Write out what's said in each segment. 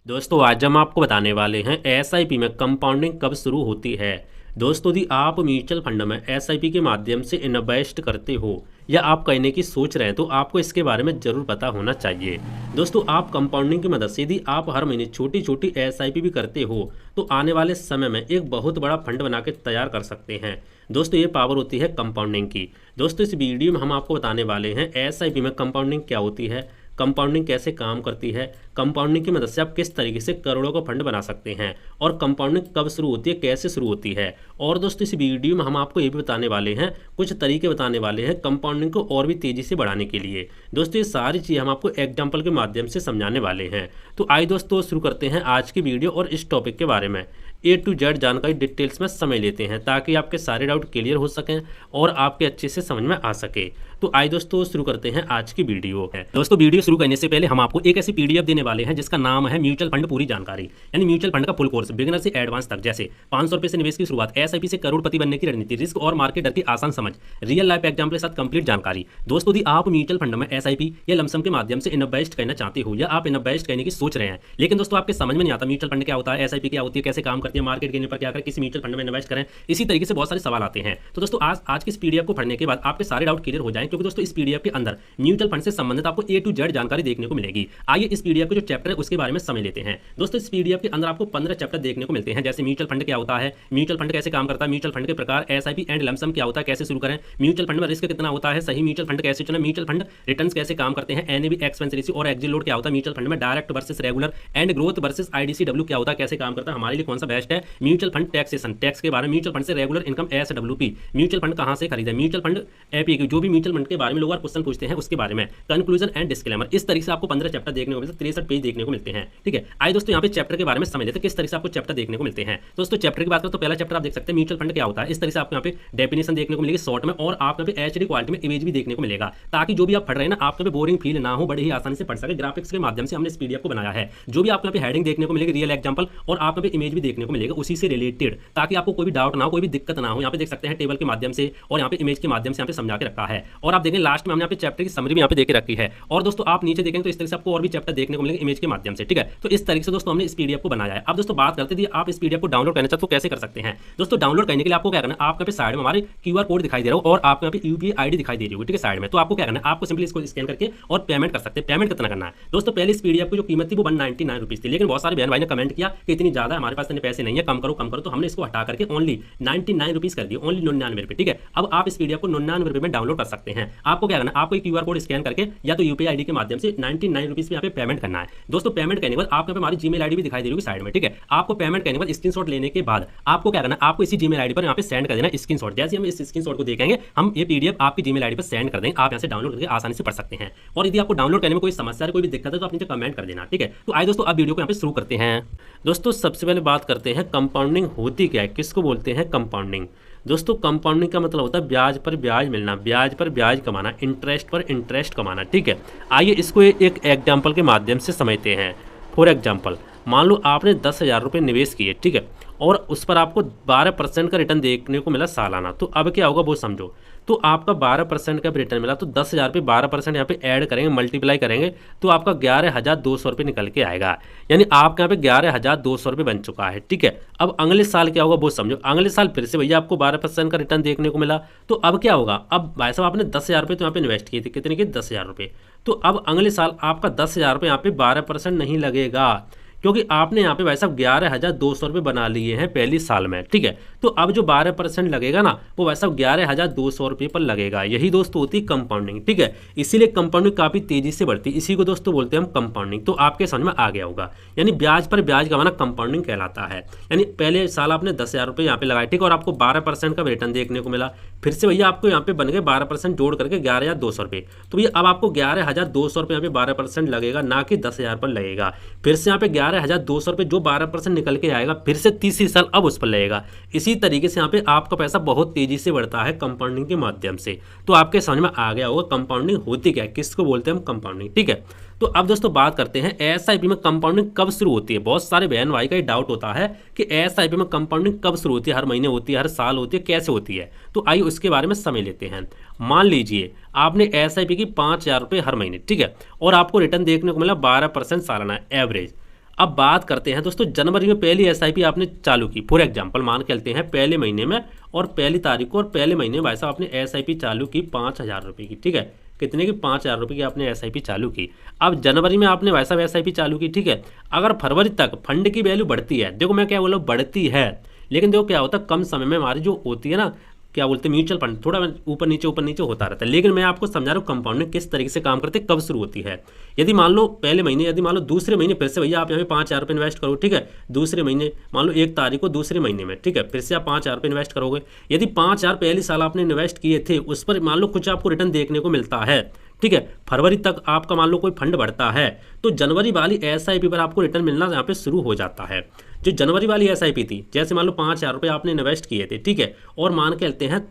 दोस्तों आज हम आपको बताने वाले हैं एसआईपी में कंपाउंडिंग कब शुरू होती है। दोस्तों यदि आप म्यूचुअल फंड में एसआईपी के माध्यम से इन्वेस्ट करते हो या आप करने की सोच रहे हैं तो आपको इसके बारे में ज़रूर पता होना चाहिए। दोस्तों आप कंपाउंडिंग की मदद से यदि आप हर महीने छोटी छोटी एसआईपी भी करते हो तो आने वाले समय में एक बहुत बड़ा फंड बना के तैयार कर सकते हैं। दोस्तों ये पावर होती है कंपाउंडिंग की। दोस्तों इस वीडियो में हम आपको बताने वाले हैं एसआईपी में कंपाउंडिंग क्या होती है, कंपाउंडिंग कैसे काम करती है, कंपाउंडिंग की मदद से आप किस तरीके से करोड़ों का फंड बना सकते हैं और कंपाउंडिंग कब शुरू होती है, कैसे शुरू होती है। और दोस्तों इस वीडियो में हम आपको ये भी बताने वाले हैं, कुछ तरीके बताने वाले हैं कंपाउंडिंग को और भी तेज़ी से बढ़ाने के लिए। दोस्तों ये सारी चीज़ हम आपको एग्जाम्पल के माध्यम से समझाने वाले हैं। तो आइए दोस्तों शुरू करते हैं आज की वीडियो और इस टॉपिक के बारे में A to Z जानकारी डिटेल्स में समझ लेते हैं ताकि आपके सारे डाउट क्लियर हो सकें और आपके अच्छे से समझ में आ सके। तो आइए दोस्तों शुरू करते हैं आज की वीडियो है। दोस्तों वीडियो शुरू करने से पहले हम आपको एक ऐसी पीडीएफ देने वाले हैं जिसका नाम है म्यूचुअल फंड पूरी जानकारी, यानी म्यूचुअल फंड का फुल कोर्स बिगिनर से एडवांस तक, जैसे 500 रुपए से निवेश की शुरुआत, एसआईपी से करोड़पति बनने की रणनीति, रिस्क और मार्केट डर की आसान समझ, रियल लाइफ एग्जाम्पल के साथ कंप्लीट जानकारी। दोस्तों यदि आप म्यूचुअल फंड में एसआईपी या लमसम के माध्यम से इन्वेस्ट करना चाहते हो या आप इन्वेस्ट करने की सोच रहे हैं लेकिन दोस्तों आपके समझ में नहीं आता म्यूचुअल फंड क्या होता है, एसआईपी क्या होती है, कैसे काम करती है, मार्केट गिरने पर क्या करें, किसी म्यूचुअल फंड में इन्वेस्ट करें, इसी तरीके से बहुत सारे सवाल आते हैं। तो दोस्तों आज की इस पीडीएफ को पढ़ने के बाद आपके सारे डाउट क्लियर हो जाएं, क्योंकि दोस्तों इस पीडीएफ के अंदर म्यूचुअल फंड से संबंधित आपको A to Z जानकारी देखने को मिलेगी। आइए इस पीडीएफ के जो चैप्टर है उसके बारे में समझ लेते हैं। दोस्तों इस पीडीएफ के अंदर आपको 15 चैप्टर देखने को मिलते हैं, जैसे म्यूचुअल फंड क्या होता है, म्यूचुअल फंड कैसे काम करता है, म्यूचुअल फंड के प्रकार, एसआईपी एंड लमसम क्या होता है, कैसे शुरू करें, म्यूचुअल फंड में रिस्क कितना होता है, सही म्यूचुअल फंड कैसे चुनें, म्यूचुअल फंड रिटर्न्स कैसे काम करते हैं, एनएवी एक्सपेंस रेशियो और एग्जिट लोड क्या होता है, म्यूचुअल फंड में direct versus regular and growth versus IDCW क्या होता है, कैसे काम करता है, हमारे लिए कौन सा बेस्ट है, म्यूचुअल फंड टैक्सेशन, टैक्स के बारे में, म्यूचुअल फंड से regular income SWP, mutual fund कहां से खरीदें, म्यूचुअल फंड एपी जो भी म्यूचुअल फंड के बारे में लोग क्वेश्चन पूछते हैं उसके बारे में, कंक्लूजन एंड डिस्क्लेमर। इस तरीके से आपको 15 चैप्टर देखने को मिलते हैं, 63 पेज देखने को मिलते हैं। ठीक है, आइए दोस्तों यहाँ पे चैप्टर के बारे में समझ लेते हैं किस तरीके से आपको चैप्टर देखने को मिलते हैं। दोस्तों चैप्टर की बात करें तो पहला चैप्टर आप देख सकते हैं म्यूचुअल फंड क्या होता है, इस तरह से आपको यहाँ पे डेफिनेशन देखने को मिलेगी शॉर्ट में, और आप यहाँ पे एचडी क्वालिटी में इमेज भी देखने को मिलेगा, ताकि जो भी आप पढ़ रहे हैं ना आपको बोरिंग फील ना हो, बड़े ही आसानी से पढ़ सके। ग्राफिक्स के माध्यम से हमने इस पीडीएफ को बनाया है, जो भी आपको यहाँ पे हेडिंग देखने को मिलेगी रियल एग्जाम्पल, और आप यहाँ पे इमेज भी देखने को मिलेगा उसी से रिलेटेड, ताकि आपको कोई भी डाउट ना हो, कोई भी दिक्कत ना हो। यहाँ पे देख सकते हैं टेबल के माध्यम से और यहाँ पे इमेज के माध्यम से यहाँ पे समझा के रखा है, और आप देखें लास्ट में हमने यहाँ पे चैप्टर की समरी भी यहाँ पे देके रखी है। और दोस्तों आप नीचे देखेंगे तो इस तरह से आपको और भी चैप्टर देखने को मिलेंगे इमेज के माध्यम से। ठीक है, तो इस तरीके से दोस्तों हमने इस पीडीएफ को बनाया है। अब दोस्तों बात करते हैं आप इस पीडीएफ को डाउनलोड करना चाहते हो तो कैसे कर सकते हैं। दोस्तों डाउनलोड करने के लिए आपको क्या करना है, आपके पे साइड में हमारे क्यूआर कोड दिखाई दे रहा हो और आपको यहाँ पे यूपीआई आईडी दिखाई दे रही होगी, ठीक है साइड में। तो आपको क्या करना है, आपको सिंपली इसको स्कैन करके और पेमेंट कर सकते हैं। पेमेंट कितना करना है दोस्तों, पहले इस पीडीएफ की जो कीमत थी वो 199 रुपीज थी, लेकिन बहुत सारे बहन भाई ने कमेंट किया कि इतनी ज्यादा हमारे पास इतने पैसे नहीं है, कम करो कम करो, तो हमने इसको हटा करके ओनली 99 रुपीज कर दिए, ओनली 99 रुपए। ठीक है, अब आप इस पीडीएफ को 99 रुपए में डाउनलोड कर सकते हैं। आपको क्या करना है, आपको क्यूआर कोड स्कैन करके या तो यूपीआई आईडी के माध्यम से 99 रुपीज यहाँ पे पेमेंट करना है। दोस्तों पेमेंट करने के बाद आपको हमारी जीमेल आईडी भी दिखाई दे रही होगी साइड में। ठीक है, आपको पेमेंट करने के बाद स्क्रीनशॉट लेने के बाद आपको क्या करना है, आपको इसी जीमेल आईडी पर यहाँ पे सेंड कर देना स्क्रीनशॉट। जैसे हम इस स्क्रीनशॉट को देखेंगे हम ये पीडीएफ आपकी जीमेल आईडी पर सेंड कर देंगे, आप यहाँ से डाउनलोड करके आसानी से पढ़ सकते हैं। और यदि आपको डाउनलोड करने में कोई समस्या है, कोई भी दिक्कत है तो आप नीचे कमेंट कर देना। ठीक है, तो आइए दोस्तों अब वीडियो को यहाँ पे शुरू करते हैं। दोस्तों सबसे पहले बात करते हैं कंपाउंडिंग होती क्या है, किसको बोलते हैं कंपाउंडिंग। दोस्तों कंपाउंडिंग का मतलब होता है ब्याज पर ब्याज मिलना, ब्याज पर ब्याज कमाना, इंटरेस्ट पर इंटरेस्ट कमाना। ठीक है, आइए इसको एक एग्जाम्पल के माध्यम से समझते हैं। फॉर एग्जाम्पल मान लो आपने 10,000 रुपये निवेश किए, ठीक है, और उस पर आपको 12% का रिटर्न देखने को मिला सालाना। तो अब क्या होगा वो समझो, तो आपका 12% का रिटर्न मिला तो 10,000 पे 12% यहाँ पे ऐड करेंगे, मल्टीप्लाई करेंगे तो आपका 11,200 रुपये निकल के आएगा, यानी आपके यहाँ पे 11,200 रुपये बन चुका है। ठीक है, अब अगले साल क्या होगा वो समझो, अगले साल फिर से भैया आपको 12% का रिटर्न देखने को मिला, तो अब क्या होगा, अब भाई साहब आपने 10,000 रुपये तो यहाँ पे इन्वेस्ट किए थे, कितने के 10,000 रुपये, तो अब अगले साल आपका 10,000 रुपये यहाँ पे 12% नहीं लगेगा, क्योंकि आपने यहाँ पे भाई साहब 11,200 रुपये बना लिए हैं पहली साल में। ठीक है, तो अब जो 12% लगेगा ना वो भाई साहब 11,200 रुपये पर लगेगा। यही दोस्तों होती है कंपाउंडिंग। ठीक है, इसीलिए कंपाउंडिंग काफ़ी तेजी से बढ़ती है, इसी को दोस्तों बोलते हैं हम कंपाउंडिंग। तो आपके समझ में आ गया होगा, यानी ब्याज पर ब्याज कमाना कंपाउंडिंग कहलाता है। यानी पहले साल आपने 10,000 रुपये यहाँ पे लगाए, ठीक है, और आपको 12% का रिटर्न देखने को मिला, फिर से भैया आपको यहाँ पे बन गए 12% जोड़ करके 11,200 रुपये, तो भैया अब आपको 11,200 रुपये यहाँ पे 12% लगेगा, ना कि 10,000 पर लगेगा। फिर से यहाँ पे 11,200 रुपये जो 12% निकल के आएगा, फिर से तीसरी साल अब उस पर लगेगा। इसी तरीके से यहाँ पे आपका पैसा बहुत तेजी से बढ़ता है कंपाउंडिंग के माध्यम से। तो आपके समझ में आ गया होगा कंपाउंडिंग होती क्या है, किसको बोलते हैं हम कंपाउंडिंग। ठीक है, तो अब दोस्तों बात करते हैं एसआईपी में कंपाउंडिंग कब शुरू होती है। बहुत सारे बहन भाई का डाउट होता है कि एसआईपी में कंपाउंडिंग कब शुरू होती है, हर महीने होती है, हर साल होती है, कैसे होती है। तो आइए उसके बारे में समझ लेते हैं। मान लीजिए आपने एसआईपी की 5,000 रुपये हर महीने, ठीक है, और आपको रिटर्न देखने को मिला 12% सालाना एवरेज। अब बात करते हैं दोस्तों, जनवरी में पहली एसआईपी आपने चालू की, फॉर एग्जांपल मान के चलते हैं पहले महीने में और पहली तारीख को और पहले महीने में भाई साहब आपने एसआईपी चालू की 5,000 रुपये की, ठीक है, कितने की 5,000 रुपये की आपने एसआईपी चालू की। अब जनवरी में आपने भाई साहब एसआईपी चालू की, ठीक है, अगर फरवरी तक फंड की वैल्यू बढ़ती है, देखो मैं क्या बोला बढ़ती है, लेकिन देखो क्या होता है कम समय में हमारी जो होती है ना क्या बोलते हैं म्यूचुअल फंड थोड़ा ऊपर नीचे होता रहता है, लेकिन मैं आपको समझा रहा हूँ कंपाउंडिंग किस तरीके से काम करते कब शुरू होती है। यदि मान लो पहले महीने, यदि मान लो दूसरे महीने फिर से भैया आप यहाँ पे 5,000 रुपये इन्वेस्ट करो, ठीक है, दूसरे महीने मान लो 1 तारीख को दूसरे महीने में, ठीक है, फिर से आप 5,000 रुपये इन्वेस्ट करोगे। यदि 5,000 पहले साल आपने इन्वेस्ट किए थे उस पर मान लो कुछ आपको रिटर्न देखने को मिलता है, ठीक है, फरवरी तक आपका मान लो कोई फंड बढ़ता है तो जनवरी वाली एसआईपी पर आपको रिटर्न मिलना यहाँ पे शुरू हो जाता है। जो जनवरी वाली एसआईपी थी, जैसे मान लो 5,000 रुपये आपने इन्वेस्ट किए थे, ठीक है, और मान के चलते हैं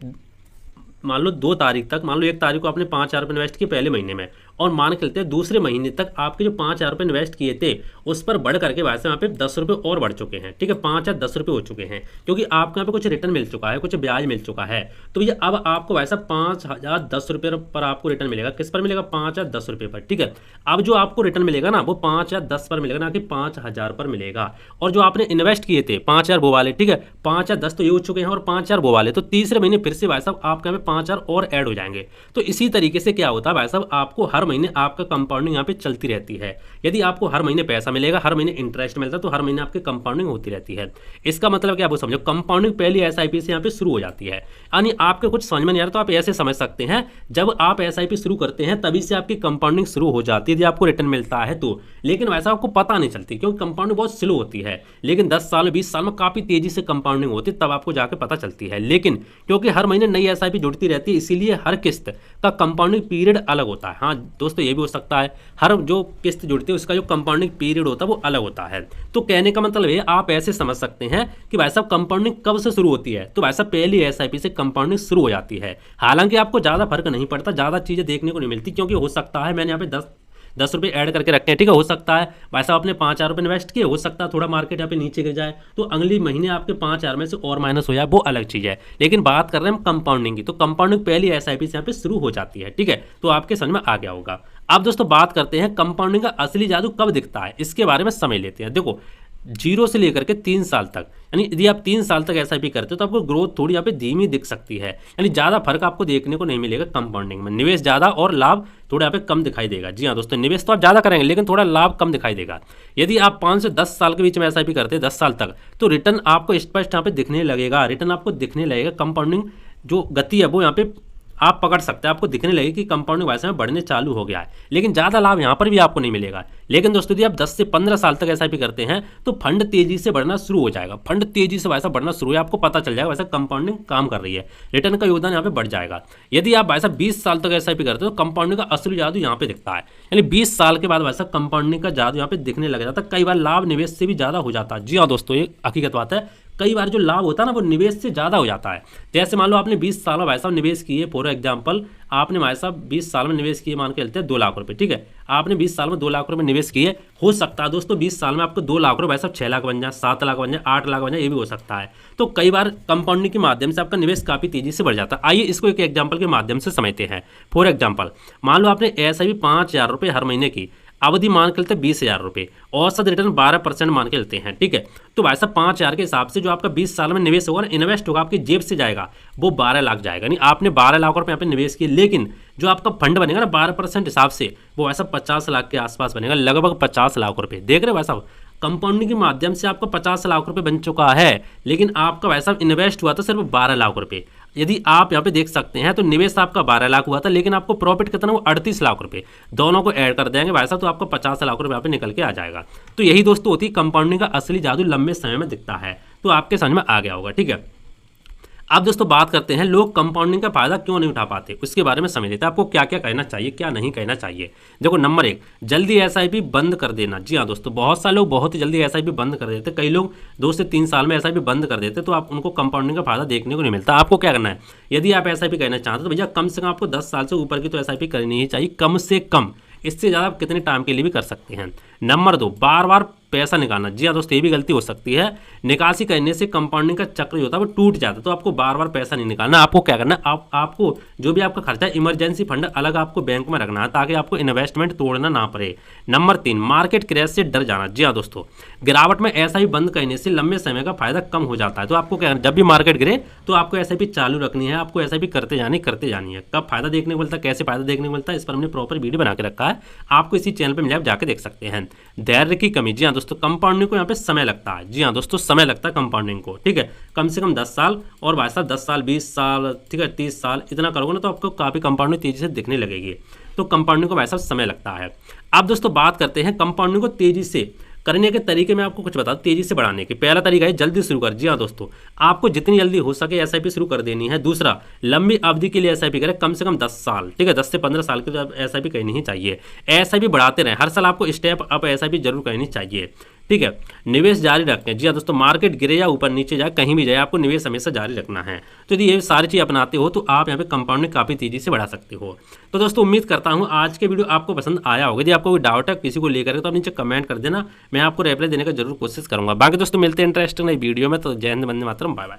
मान लो 2 तारीख तक, मान लो 1 तारीख को आपने 5,000 रुपये इन्वेस्ट किए पहले महीने में, और मान के चलते हैं दूसरे महीने तक आपके जो 5,000 रुपये इन्वेस्ट किए थे उस पर बढ़ करके वैसे यहाँ पे 10 रुपये और बढ़ चुके हैं, ठीक है, 5,000 10 रुपये हो चुके हैं, क्योंकि आपको यहाँ पे कुछ रिटर्न मिल चुका है, कुछ ब्याज मिल चुका है। तो ये अब आपको वैसा 5,000 10 रुपये पर आपको रिटर्न मिलेगा, किस पर मिलेगा 5,000 10 रुपये पर, ठीक है। अब जो आपको रिटर्न मिलेगा ना वो 5,000 10 पर मिलेगा, ना कि 5,000 पर मिलेगा। और जो आपने इन्वेस्ट किए थे 5,000 वो वाले, ठीक है, 5,000 10 तो ये हो चुके हैं और 5,000 वो वाले, तो तीसरे महीने फिर से भाई साहब आपके यहाँ पे 5,000 और ऐड हो जाएंगे। तो इसी तरीके से क्या होता है भाई साहब, आपको हर महीने आपका कंपाउंडिंग यहाँ पे चलती रहती है। यदि आपको हर महीने पैसा मिलेगा, हर महीने इंटरेस्ट मिलता है, तो हर महीने आपकी कंपाउंडिंग होती रहती है। इसका मतलब क्या, आप समझो कंपाउंडिंग पहली एसआईपी से यहाँ पे शुरू हो जाती है। यानी आपके कुछ समझ में नहीं आ रहा तो आप ऐसे समझ सकते हैं, जब आप एसआईपी शुरू करते हैं तभी से आपकी कंपाउंडिंग शुरू हो जाती है, यदि आपको रिटर्न मिलता है तो। लेकिन वैसा आपको पता नहीं चलती क्योंकि कंपाउंडिंग बहुत स्लो होती है, लेकिन 10 साल 20 साल में काफी तेजी से कंपाउंडिंग होती है, तब आपको जाकर पता चलती है। लेकिन क्योंकि हर महीने नई एसआईपी जुड़ती रहती है, इसीलिए हर किस्त का कंपाउंडिंग पीरियड अलग होता है। हाँ दोस्तों, ये भी हो सकता है हर जो किस्त जुड़ती है उसका जो कंपाउंडिंग पीरियड होता है वो अलग होता है। तो कहने का मतलब है आप ऐसे समझ सकते हैं कि भाई साहब कंपाउंडिंग कब से शुरू होती है, तो भाई साहब पहली एसआईपी से कंपाउंडिंग शुरू हो जाती है। हालांकि आपको ज़्यादा फर्क नहीं पड़ता, ज़्यादा चीज़ें देखने को नहीं मिलती, क्योंकि हो सकता है मैंने यहाँ पे 10 रुपये ऐड करके रखे हैं, ठीक है, हो सकता है भाई साहब आपने 5,000 रुपये इन्वेस्ट किए, हो सकता है थोड़ा मार्केट यहाँ पे नीचे गिर जाए तो अगले महीने आपके 5,000 में से और माइनस हो जाए, वो अलग चीज़ है। लेकिन बात कर रहे हैं हम कंपाउंडिंग की, तो कंपाउंडिंग पहली एसआईपी से यहाँ पे शुरू हो जाती है, ठीक है, तो आपके समझ में आ गया होगा। अब दोस्तों बात करते हैं कंपाउंडिंग का असली जादू कब दिखता है, इसके बारे में समझ लेते हैं। देखो 0 से लेकर के 3 साल तक, यानी यदि आप 3 साल तक एसआईपी करते हो तो आपको ग्रोथ थोड़ी यहाँ पे धीमी दिख सकती है, यानी ज़्यादा फर्क आपको देखने को नहीं मिलेगा कंपाउंडिंग में। निवेश ज़्यादा और लाभ थोड़ा यहाँ पे कम दिखाई देगा। जी हाँ दोस्तों, निवेश तो आप ज़्यादा करेंगे लेकिन थोड़ा लाभ कम दिखाई देगा। यदि आप 5 से 10 साल के बीच में एसआईपी करते हैं 10 साल तक, तो रिटर्न आपको स्पष्ट यहाँ पे दिखने लगेगा, रिटर्न आपको दिखने लगेगा। कंपाउंडिंग जो गति है वो यहाँ पे आप पकड़ सकते हैं, आपको दिखने लगे कि कंपाउंडिंग वैसे में बढ़ने चालू हो गया है, लेकिन ज़्यादा लाभ यहाँ पर भी आपको नहीं मिलेगा। लेकिन दोस्तों यदि आप 10 से 15 साल तक एसआईपी करते हैं तो फंड तेजी से बढ़ना शुरू हो जाएगा, फंड तेजी से वैसा बढ़ना शुरू है, आपको पता चल जाएगा वैसा कंपाउंडिंग काम कर रही है, रिटर्न का योगदान यहाँ पे बढ़ जाएगा। यदि आप वैसा 20 साल तक एसआईपी करते हो तो कंपाउंडिंग का असली जादू यहाँ पे दिखता है, यानी 20 साल के बाद वैसा कंपाउंडिंग का जादू यहाँ पे दिखने लग जाता है। कई बार लाभ निवेश से भी ज़्यादा हो जाता है। जी हाँ दोस्तों, ये हकीकत बात है, कई बार जो लाभ होता है ना वो निवेश से ज़्यादा हो जाता है। जैसे मान लो आपने 20 साल में भाई साहब निवेश किए, फॉर एग्जांपल आपने भाई साहब 20 साल में निवेश किए, मान के चलते हैं 2 लाख रुपए, ठीक है, आपने 20 साल में 2 लाख रुपए निवेश किए। हो सकता है दोस्तों 20 साल में आपको 2 लाख रुपए भाई साहब 6 लाख बन जाए, 7 लाख बन जाए, 8 लाख बन जाए, ये भी हो सकता है। तो कई बार कंपाउंडिंग के माध्यम से आपका निवेश काफ़ी तेजी से बढ़ जाता है। आइए इसको एक एग्जाम्पल के माध्यम से समझते हैं। फॉर एग्जाम्पल मान लो आपने एसआईपी 5,000 रुपये हर महीने की, अवधि मान के चलते 20,000 रुपये, औसत रिटर्न 12% मान के चलते हैं, ठीक है। तो भाई साहब 5,000 के हिसाब से जो आपका 20 साल में निवेश होगा ना, इन्वेस्ट होगा आपकी जेब से जाएगा, वो 12 लाख जाएगा। नहीं, आपने 12 लाख रुपये यहाँ पे निवेश किए, लेकिन जो आपका फंड बनेगा ना 12% हिसाब से वो ऐसा 50 लाख के आसपास बनेगा, लगभग 50 लाख रुपये। देख रहे हो भाई साहब, कंपाउंडिंग के माध्यम से आपका 50 लाख रुपए बन चुका है, लेकिन आपका वैसा इन्वेस्ट हुआ था सिर्फ 12 लाख रुपए। यदि आप यहाँ पे देख सकते हैं तो निवेश आपका 12 लाख हुआ था, लेकिन आपको प्रॉफिट कितना वो 38 लाख रुपए, दोनों को ऐड कर देंगे भाई साहब तो आपको 50 लाख रुपए यहाँ पे निकल के आ जाएगा। तो यही दोस्तों होती है कंपाउंडिंग का असली जादू, लंबे समय में दिखता है। तो आपके समझ में आ गया होगा, ठीक है। अब दोस्तों बात करते हैं लोग कंपाउंडिंग का फायदा क्यों नहीं उठा पाते, उसके बारे में समझ लेते हैं। आपको क्या क्या कहना चाहिए, क्या नहीं कहना चाहिए। देखो नंबर 1, जल्दी एसआईपी बंद कर देना। जी हाँ दोस्तों, बहुत सारे लोग बहुत ही जल्दी एसआईपी बंद कर देते, कई लोग 2 से 3 साल में एसआईपी बंद कर देते, तो आप उनको कंपाउंडिंग का फायदा देखने को नहीं मिलता। आपको क्या करना है, यदि आप एसआईपी करना चाहते हो तो भैया कम से कम आपको 10 साल से ऊपर की तो एसआईपी करनी ही चाहिए, कम से कम। इससे ज़्यादा आप कितने टाइम के लिए भी कर सकते हैं। नंबर 2, बार बार पैसा निकालना, जी हाँ दोस्तों ये भी गलती हो सकती है। निकासी करने से कंपाउंडिंग का चक्र जो होता है वो टूट जाता है, तो आपको बार बार पैसा नहीं निकालना। आपको क्या करना है, आपको जो भी आपका खर्चा है इमरजेंसी फंड अलग आपको बैंक में रखना है ताकि आपको इन्वेस्टमेंट तोड़ना ना पड़े। नंबर 3, मार्केट क्रैश से डर जाना। जी हाँ दोस्तों, गिरावट में एसआईपी बंद करने से लंबे समय का फायदा कम हो जाता है। तो आपको क्या, जब भी मार्केट गिरे तो आपको एसआईपी चालू रखनी है, आपको एसआईपी करते जानी है। कब फायदा देखने को मिलता है, कैसे फायदा देखने को मिलता है, इस पर हमने प्रॉपर वीडियो बना के रखा है, आपको इसी चैनल पर मिले, आप जाकर देख सकते हैं। धैर्य की कमी, जी हाँ दोस्तों, कंपाउंडिंग को यहाँ पे समय लगता है। जी हाँ दोस्तों, समय लगता है कंपाउंडिंग को, ठीक है, कम से कम 10 साल, और भाई साहब 10 साल 20 साल, ठीक है 30 साल, इतना करोगे ना तो आपको काफ़ी कंपाउंडिंग तेजी से दिखने लगेगी। तो कंपाउंडिंग को भाई साहब समय लगता है। अब दोस्तों बात करते हैं कंपाउंडिंग को तेजी से करने के तरीके में, आपको कुछ बता दूं तेजी से बढ़ाने के। पहला तरीका है जल्दी शुरू कर। जी हाँ दोस्तों, आपको जितनी जल्दी हो सके एसआईपी शुरू कर देनी है। दूसरा, लंबी अवधि के लिए एसआईपी करें, कम से कम 10 साल, ठीक है 10 से 15 साल की एसआईपी करनी ही चाहिए। एसआईपी बढ़ाते रहें, हर साल आपको स्टेप अप एसआईपी जरूर करनी चाहिए, ठीक है। निवेश जारी रखें। जी हाँ दोस्तों, मार्केट गिरे या ऊपर नीचे जाए, कहीं भी जाए, आपको निवेश हमेशा जारी रखना है। तो यदि ये सारी चीज़ अपनाते हो तो आप यहाँ पे कंपाउंडिंग काफ़ी तेजी से बढ़ा सकते हो। तो दोस्तों उम्मीद करता हूँ आज के वीडियो आपको पसंद आया होगा। यदि आपको कोई डाउट है किसी को लेकर तो आप नीचे कमेंट कर देना, मैं आपको रिप्लाई देने का जरूर कोशिश करूँगा। बाकी दोस्तों मिलते हैं इंटरेस्टिंग नई वीडियो में, तो जय हिंद, वंदे मातरम, बाय बाय।